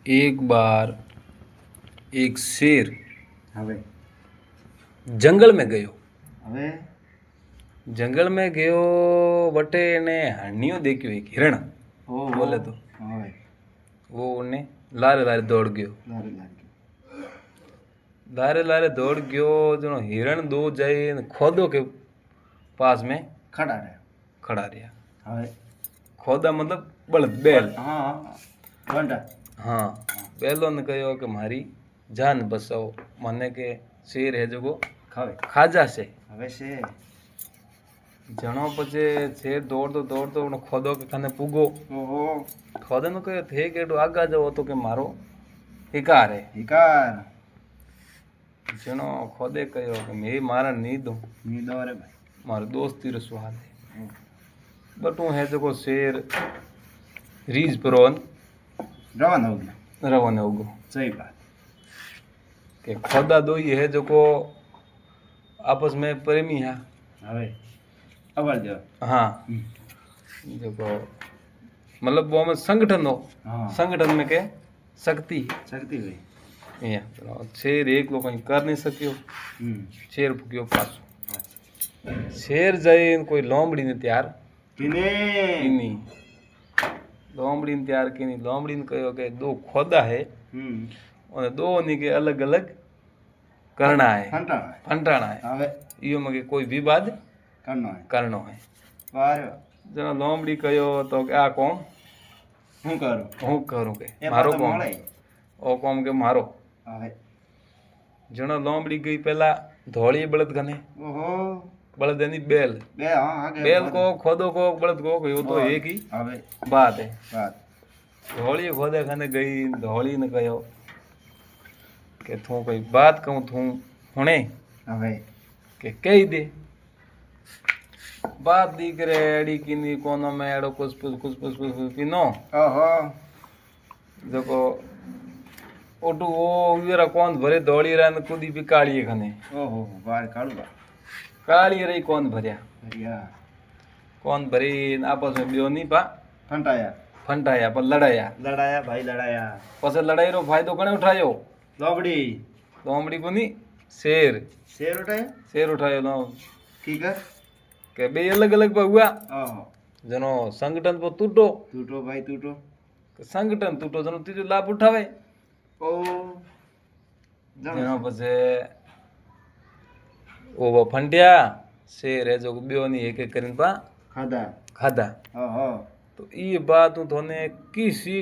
एक बार एक शेर હવે जंगल में गयो। હવે जंगल में गयो वटे ने हरणियो देखियो एक हिरण ઓહો बोले तो હવે वो उन्हें लारे लारे दौड़ गयो। લારી લારી लारे लारे दौड़ गयो जो हिरण दो जाए ने खोदो के पास में ખડા રહે खड़ा रहा। હવે खोदा मतलब बलद बैल। હા ઘંટા हाँ बैलो ने कहो कि मारी जान बचाओ माने के शेर है जो ખાવે खाजा से હવે છે जनो पछे शेर दौड़तो उन्हें खोदो के खाने पुगो। ઓહો खोदे ने कहो थे के आगा जाओ तो के मारो हिकार है। હિકાર जनो खोदे कहो कि मैं मारा नहीं दूं ની દોરે ભાઈ मारो दोस्ती रो सवाल है। बटू है जो शेर रीज परोन રવાના हो गया रवाना उगो सही बात के खोदा दो ही है जो को आपस में प्रेमी है। હવે અવર જો हाँ जो को मतलब वो में संगठन हो हाँ संगठन में के शक्ति શક્તિ ભાઈ या शेर एक लोग कर नहीं सकियो शेर फूक्यो पासो शेर जाए कोई लोमड़ी ने तैयार કિને कीनी लोमड़ी ने तैयार कीनी लोमड़ी ने कहो कि दो खोदा है और दो नी के अलग अलग करना है ફંટાણા फंटाना है હવે इो में के कोई विवाद કરનો હે करनो है। વારે जना लोमड़ी कहो तो कि आ कौम હું કરું हूँ करूँ के એ मारो તો कौम મળે ओ कौम के मारो। હવે जना लोमड़ी गई पहला धोड़ी बलद गने ઓહો बलद यानी बैल બે હા આગે बैल को खोदो को बलद को यो तो एक ही હવે बात है। વાત धोड़ी खोदे खाने गई धोड़ी ने कहो कि तू कोई बात कहूँ तू हुणे હવે के कही दे बात दीक रे एड़ी किनी कोनो में एड़ो कुछ पिनो ઓહો देखो ओटू वो वीरा कौन भरे दौड़ी रहा ने कूदी भी काली खने ઓહો વાર કાળું બા काली रही कौन भरिया હરિયા कौन भरी आपस में बियो नहीं पा ફંટાયા फंटाया पर लड़ाया લડાયા ભાઈ લડાયા पस लड़ाई रो फायदो कने उठायो લોબડી लोमड़ी को नहीं शेर શેર ઉઠાય शेर उठायो नो ઠીક હે के बे अलग अलग पर हुआ ઓહો जनो संगठन पर टूटो તૂટો ભાઈ તૂટો संगठन टूटो जनो तीजो लाभ उठावे ઓ जनो पसे वो फंटिया शेर है जो बियो नहीं एक एक करीन पा ખાધા खादा ઓહો तो ये बात हूँ थोने किसी